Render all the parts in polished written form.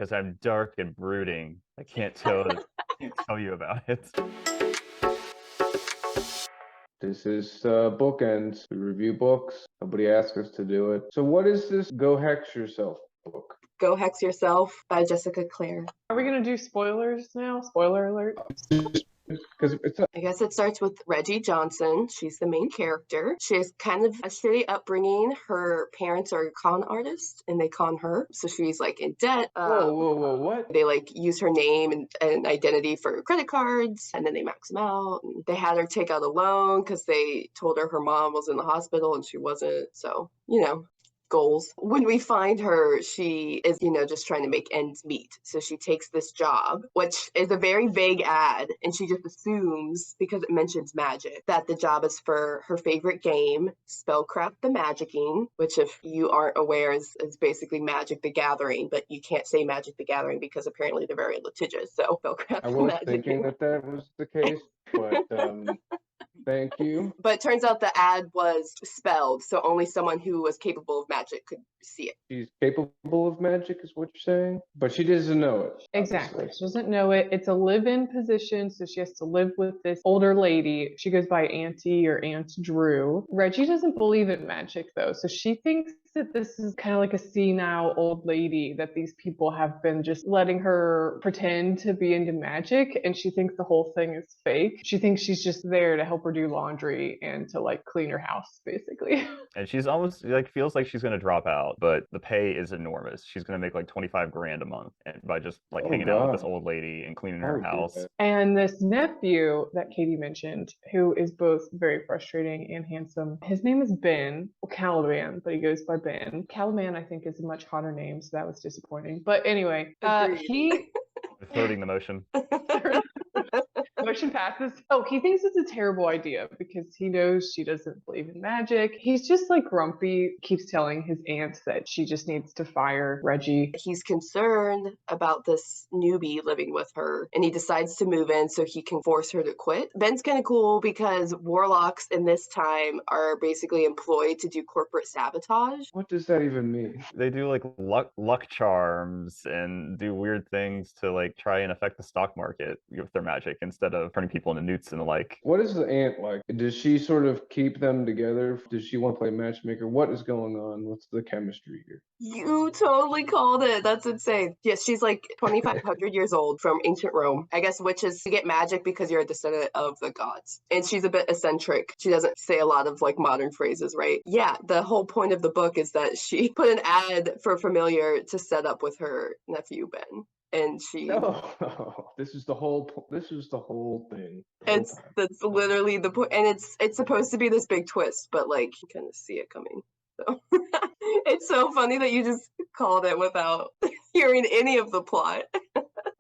because I'm dark and brooding. I can't tell you about it. This is Bookends. We review books. Nobody asked us to do it. So what is this Go Hex Yourself book? Go Hex Yourself by Jessica Clare. Are we going to do spoilers now? Spoiler alert. Because I guess it starts with Reggie Johnson. She's the main character. She has kind of a shitty upbringing. Her parents are con artists and they con her. So she's like in debt. whoa, what? They like use her name and identity for credit cards and then they max them out. And they had her take out a loan because they told her mom was in the hospital and she wasn't. So, goals. When we find her, she is, just trying to make ends meet. So she takes this job, which is a very vague ad, and she just assumes, because it mentions magic, that the job is for her favorite game, Spellcraft the Magicking, which if you aren't aware is basically Magic the Gathering, but you can't say Magic the Gathering because apparently they're very litigious. So Spellcraft I the was Magicking. thinking that was the case, but thank you. But it turns out the ad was spelled, so only someone who was capable of magic could see it. She's capable of magic, is what you're saying? But she doesn't know it. Exactly. Obviously. She doesn't know it. It's a live-in position, so she has to live with this older lady. She goes by Auntie or Aunt Drew. Reggie doesn't believe in magic, though, so she thinks that this is kind of like a senile old lady that these people have been just letting her pretend to be into magic, and she thinks the whole thing is fake. She thinks she's just there to help her do laundry and to like clean her house, basically. And she's almost like feels like she's gonna drop out, but the pay is enormous. She's gonna make like 25 grand a month and by just like hanging out with this old lady and cleaning her house. And this nephew that Katie mentioned, who is both very frustrating and handsome, his name is Ben, Caliban, but he goes by Ben. Caliban, I think, is a much hotter name, so that was disappointing. But anyway, he Flirting the motion. motion passes. Oh, he thinks it's a terrible idea because he knows she doesn't believe in magic. He's just like grumpy, keeps telling his aunt that she just needs to fire Reggie. He's concerned about this newbie living with her, and he decides to move in so he can force her to quit. Ben's kind of cool because warlocks in this time are basically employed to do corporate sabotage. What does that even mean? They do like luck charms and do weird things to like try and affect the stock market with their magic instead of turning people into newts and the like. What is the aunt like? Does she sort of keep them together? Does she want to play matchmaker? What is going on? What's the chemistry here? You totally called it. That's insane. Yes, she's like 2,500 years old from ancient Rome. I guess witches get magic because you're a descendant of the gods. And she's a bit eccentric. She doesn't say a lot of like modern phrases, right? Yeah, the whole point of the book is that she put an ad for Familiar to set up with her nephew Ben. And she this is the whole thing. That's literally the point, and it's supposed to be this big twist, but like you kind of see it coming. So it's so funny that you just called it without hearing any of the plot.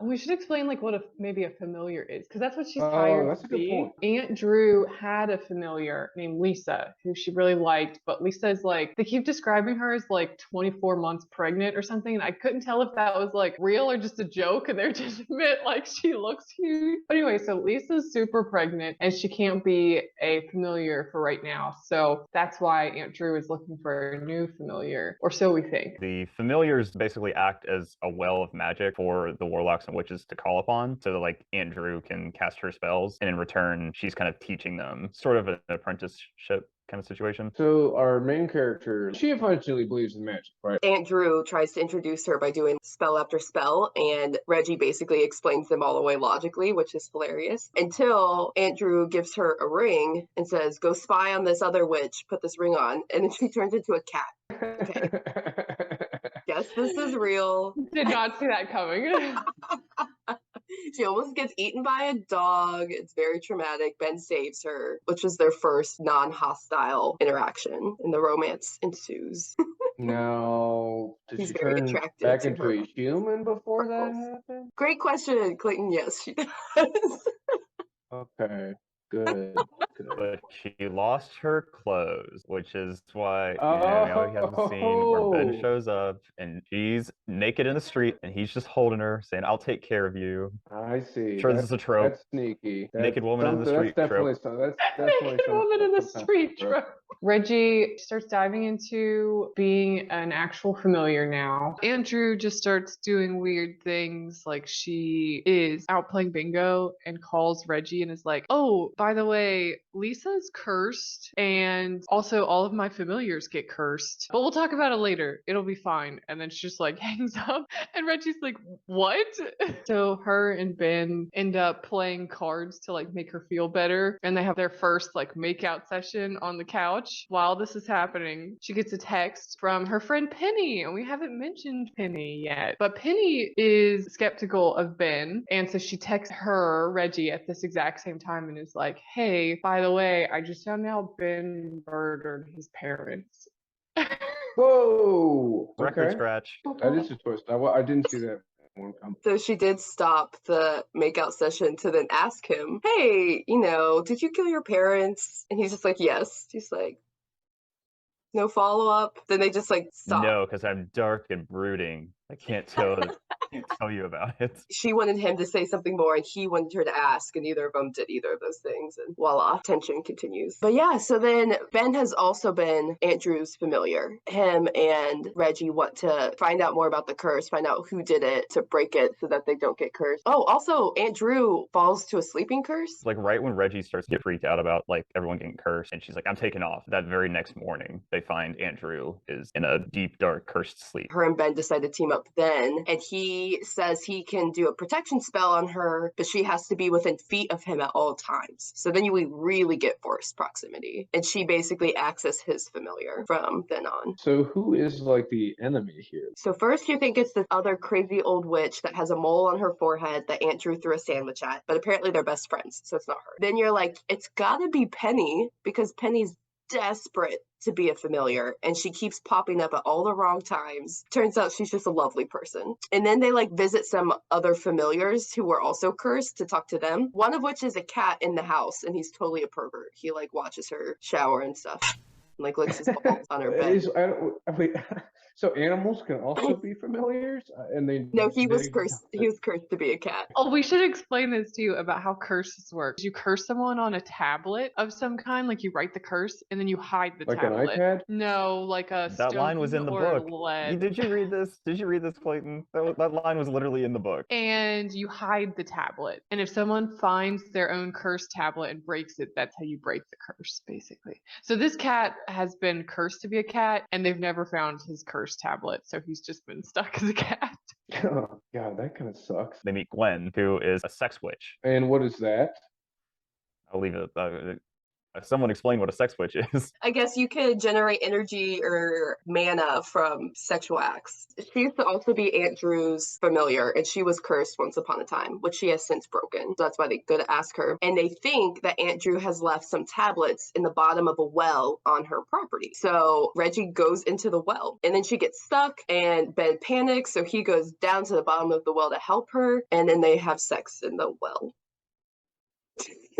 We should explain like what maybe a familiar is, because that's what she's Oh, hired that's to a good be. point. Aunt Drew had a familiar named Lisa, who she really liked, but Lisa is like, they keep describing her as like 24 months pregnant or something, and I couldn't tell if that was like real or just a joke, and they're just admit like she looks huge. But anyway, so Lisa's super pregnant, and she can't be a familiar for right now, so that's why Aunt Drew is looking for a new familiar, or so we think. The familiars basically act as a well of magic for the warlocks and witches to call upon, so that like Aunt Drew can cast her spells, and in return she's kind of teaching them, sort of an apprenticeship kind of situation. So our main character, she eventually believes in magic, right? Aunt Drew tries to introduce her by doing spell after spell, and Reggie basically explains them all away logically, which is hilarious, until Aunt Drew gives her a ring and says, go spy on this other witch, put this ring on, and then she turns into a cat. Okay. Yes, this is real. Did not see that coming. She almost gets eaten by a dog. It's very traumatic. Ben saves her, which was their first non-hostile interaction, and the romance ensues. Now, did He's she very turn attracted back to into her. a human before that happened? Great question, Clayton. Yes, she does. Okay, good. But she lost her clothes, which is why now we have the scene where Ben shows up and she's naked in the street and he's just holding her, saying, "I'll take care of you." I see. Sure, this is a trope. That's sneaky. Naked woman in the street That's definitely trope. that's definitely Naked woman in the street trope. Reggie starts diving into being an actual familiar now. Andrew just starts doing weird things, like she is out playing bingo and calls Reggie and is like, oh, by the way, Lisa's cursed, and also all of my familiars get cursed. But we'll talk about it later. It'll be fine. And then she just like hangs up, and Reggie's like, what? So her and Ben end up playing cards to like make her feel better, and they have their first like makeout session on the couch. While this is happening, she gets a text from her friend Penny, and we haven't mentioned Penny yet, but Penny is skeptical of Ben, and so she texts her, Reggie, at this exact same time and is like, hey, by the way, I just found out Ben murdered his parents. Whoa! Record Okay. scratch. That is a twist. I didn't see that one come. So she did stop the makeout session to then ask him, hey, did you kill your parents? And he's just like, yes. She's like, no follow-up. Then they just like stop. No, because I'm dark and brooding. I can't tell you about it. She wanted him to say something more, and he wanted her to ask, and neither of them did either of those things. And voila, tension continues. But yeah, so then Ben has also been Andrew's familiar. Him and Reggie want to find out more about the curse, find out who did it to break it so that they don't get cursed. Oh, also, Andrew falls to a sleeping curse. Like right when Reggie starts to get freaked out about like everyone getting cursed, and she's like, I'm taking off. That very next morning, they find Andrew is in a deep, dark, cursed sleep. Her and Ben decide to team up then, and he says he can do a protection spell on her, but she has to be within feet of him at all times. So then we really get forced proximity, and she basically acts as his familiar from then on. So who is like the enemy here? So first you think it's this other crazy old witch that has a mole on her forehead that Andrew threw a sandwich at, but apparently they're best friends, so it's not her. Then you're like, it's gotta be Penny, because Penny's desperate to be a familiar, and she keeps popping up at all the wrong times. Turns out she's just a lovely person. And then they like visit some other familiars who were also cursed to talk to them, one of which is a cat in the house, and he's totally a pervert. He like watches her shower and stuff, and like licks his balls on her bed. So animals can also be familiars, and No, he was cursed. He was cursed to be a cat. Oh, we should explain this to you about how curses work. You curse someone on a tablet of some kind, like you write the curse and then you hide the like tablet. An iPad? No, like a That line was in the book. lead. Did you read this? Did you read this, Clayton? That line was literally in the book. And you hide the tablet. And if someone finds their own cursed tablet and breaks it, that's how you break the curse, basically. So this cat has been cursed to be a cat, and they've never found his curse tablet, so he's just been stuck as a cat. Oh, God, that kind of sucks. They meet Gwen, who is a sex witch. And what is that? I'll leave it. Someone explain what a sex witch is. I guess you could generate energy or mana from sexual acts. She used to also be Andrew's familiar, and she was cursed once upon a time, which she has since broken. So that's why they go to ask her. And they think that Andrew has left some tablets in the bottom of a well on her property. So Reggie goes into the well, and then she gets stuck, and Ben panics, so he goes down to the bottom of the well to help her, and then they have sex in the well.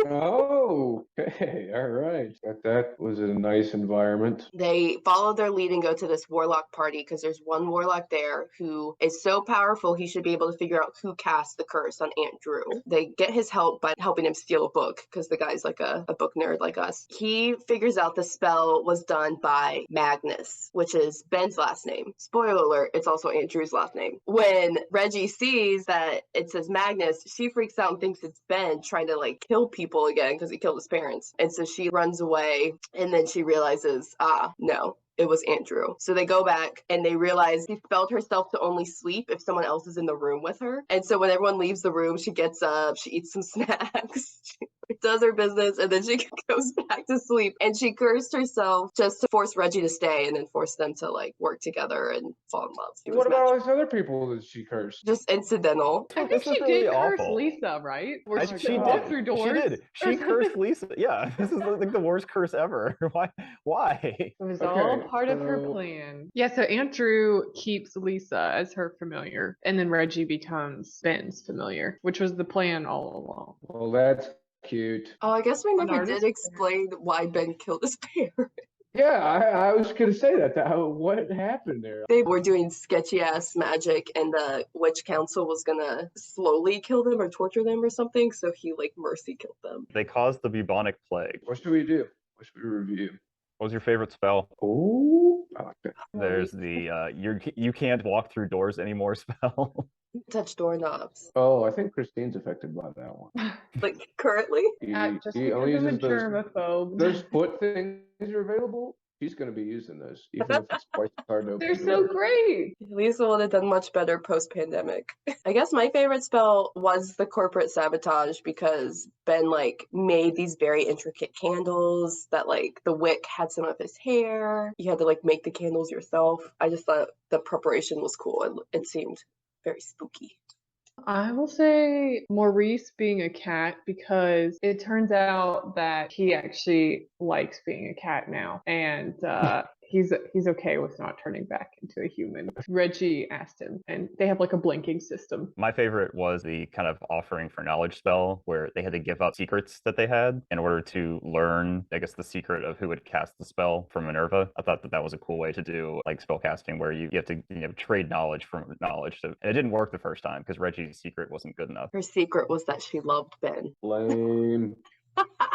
Oh, okay. All right. That was a nice environment. They follow their lead and go to this warlock party because there's one warlock there who is so powerful he should be able to figure out who cast the curse on Andrew. They get his help by helping him steal a book because the guy's like a book nerd like us. He figures out the spell was done by Magnus, which is Ben's last name. Spoiler alert, it's also Andrew's last name. When Reggie sees that it says Magnus, she freaks out and thinks it's Ben trying to like kill people again because he killed his parents. And so she runs away, and then she realizes, no, it was Andrew. So they go back and they realize she spelled herself to only sleep if someone else is in the room with her. And so when everyone leaves the room, she gets up, she eats some snacks, she does her business, and then she goes back to sleep. And she cursed herself just to force Reggie to stay and then force them to like work together and fall in love. What about all these other people that she cursed? Just incidental. I think This she is really did curse awful. Lisa, right? Where She she walked did. through doors. She did. She cursed Lisa. Yeah, this is like the worst curse ever. Why? It was all part of her plan. Yeah, so Andrew keeps Lisa as her familiar, and then Reggie becomes Ben's familiar, which was the plan all along. Well, that's cute. Oh, I guess we never artist. did explain why Ben killed his parents. Yeah, I was going to say that. What happened there? They were doing sketchy ass magic, and the witch council was gonna slowly kill them or torture them or something, so he like mercy killed them. They caused the bubonic plague. What should we do? What should we review? What was your favorite spell? Oh, I like that. There's the you can't walk through doors anymore spell. Touch doorknobs. Oh, I think Christine's affected by that one. Like currently? Just He because only I'm a uses those germaphobe. foot things are available. She's going to be using those, even if it's twice as hard to open They're the so door. great. Lisa would have done much better post-pandemic. I guess my favorite spell was the corporate sabotage because Ben like made these very intricate candles that like the wick had some of his hair. You had to like make the candles yourself. I just thought the preparation was cool. It seemed very spooky. I will say Maurice being a cat because it turns out that he actually likes being a cat now, and he's okay with not turning back into a human. Reggie asked him, and they have like a blinking system. My favorite was the kind of offering for knowledge spell where they had to give up secrets that they had in order to learn, I guess, the secret of who would cast the spell from Minerva. I thought that was a cool way to do like spell casting where you have to trade knowledge from knowledge. So, and it didn't work the first time because Reggie's secret wasn't good enough. Her secret was that she loved Ben. Lame.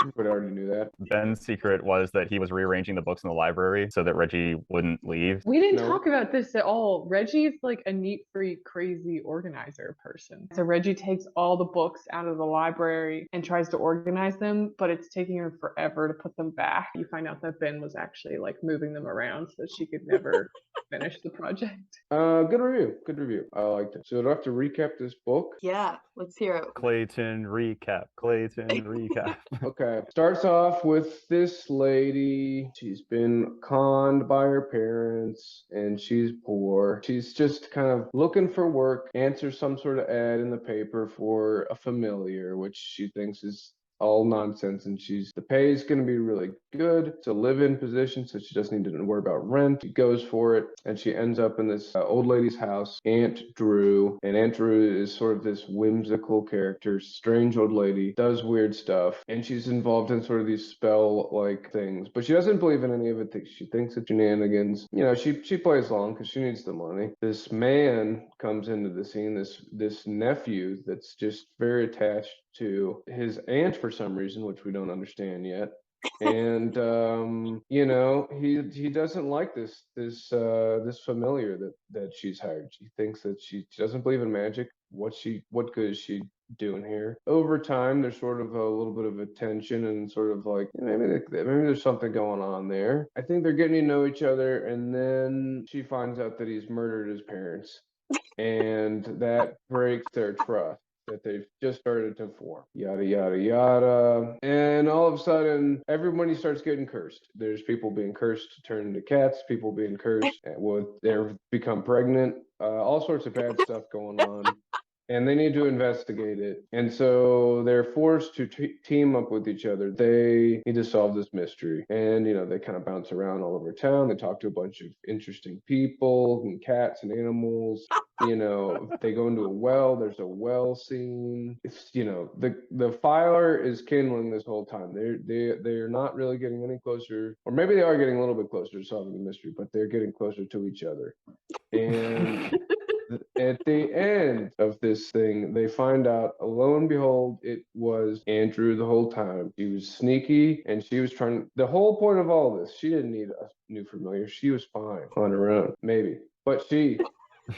Everybody already knew that. Ben's secret was that he was rearranging the books in the library so that Reggie wouldn't leave. We didn't No. talk about this at all. Reggie's like a neat, freak, crazy organizer person. So Reggie takes all the books out of the library and tries to organize them, but it's taking her forever to put them back. You find out that Ben was actually like moving them around so she could never finish the project. Good review. Good review. I liked it. So do I have to recap this book? Yeah, let's hear it. Clayton Recap. Clayton Recap. Okay. Starts off with this lady. She's been conned by her parents and she's poor. She's just kind of looking for work, answers some sort of ad in the paper for a familiar, which she thinks is all nonsense, and the pay is going to be really good. It's a live-in position, so she doesn't need to worry about rent. She goes for it, and she ends up in this old lady's house, Aunt Drew, and Aunt Drew is sort of this whimsical character, strange old lady, does weird stuff, and she's involved in sort of these spell-like things, but she doesn't believe in any of it. She thinks it's shenanigans. She plays along because she needs the money. This man comes into the scene, this nephew that's just very attached to his aunt for some reason, which we don't understand yet. And he doesn't like this familiar that she's hired. She thinks that she doesn't believe in magic. What good is she doing here? Over time, there's sort of a little bit of a tension and sort of like maybe there's something going on there. I think they're getting to know each other, and then she finds out that he's murdered his parents, and that breaks their trust that they've just started to form. Yada, yada, yada. And all of a sudden, everybody starts getting cursed. There's people being cursed to turn into cats, people being cursed, they become pregnant, all sorts of bad stuff going on. And they need to investigate it. And so they're forced to team up with each other. They need to solve this mystery. And, they kind of bounce around all over town. They talk to a bunch of interesting people and cats and animals. They go into a well. There's a well scene. It's, the fire is kindling this whole time. They're not really getting any closer, or maybe they are getting a little bit closer to solving the mystery, but they're getting closer to each other. And at the end of this thing, they find out, lo and behold, it was Andrew the whole time. He was sneaky, and she was the whole point of all this, she didn't need a new familiar. She was fine on her own, maybe. But she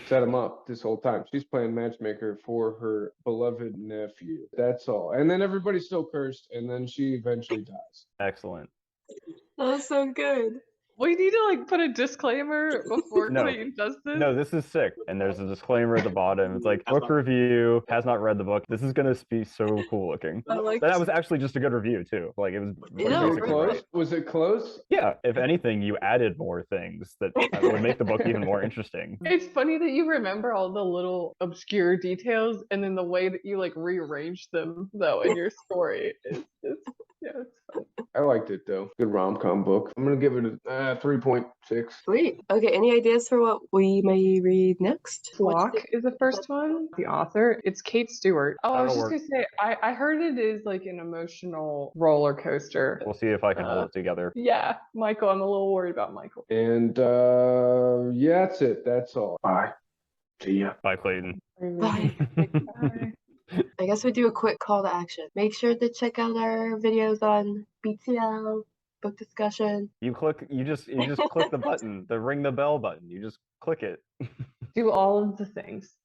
set him up this whole time. She's playing matchmaker for her beloved nephew. That's all. And then everybody's still cursed, and then she eventually dies. Excellent. That was so good. We need to put a disclaimer before No. Clayton does this. No, this is sick. And there's a disclaimer at the bottom. It's like, book review, has not read the book. This is going to be so cool looking. I like That was actually just a good review, too. Like, it was Yeah, Was it basically close? right. Was it close? Yeah, if anything, you added more things that would make the book even more interesting. It's funny that you remember all the little obscure details and then the way that you rearranged them though in your story. It's fun. I liked it though. Good rom-com book. I'm gonna give it a 3.6. Sweet. Okay, any ideas for what we may read next? Flock is the first one. The author, it's Kate Stewart. Oh, I was That'll just gonna say, I heard it is like an emotional roller coaster. We'll see if I can hold it together. Yeah, Michael, I'm a little worried about Michael. And yeah, that's it. That's all. Bye. See ya. Bye, Clayton. Bye. Bye. I guess we do a quick call to action. Make sure to check out our videos on BTL, book discussion. You just click the button, the ring the bell button. You just click it. Do all of the things.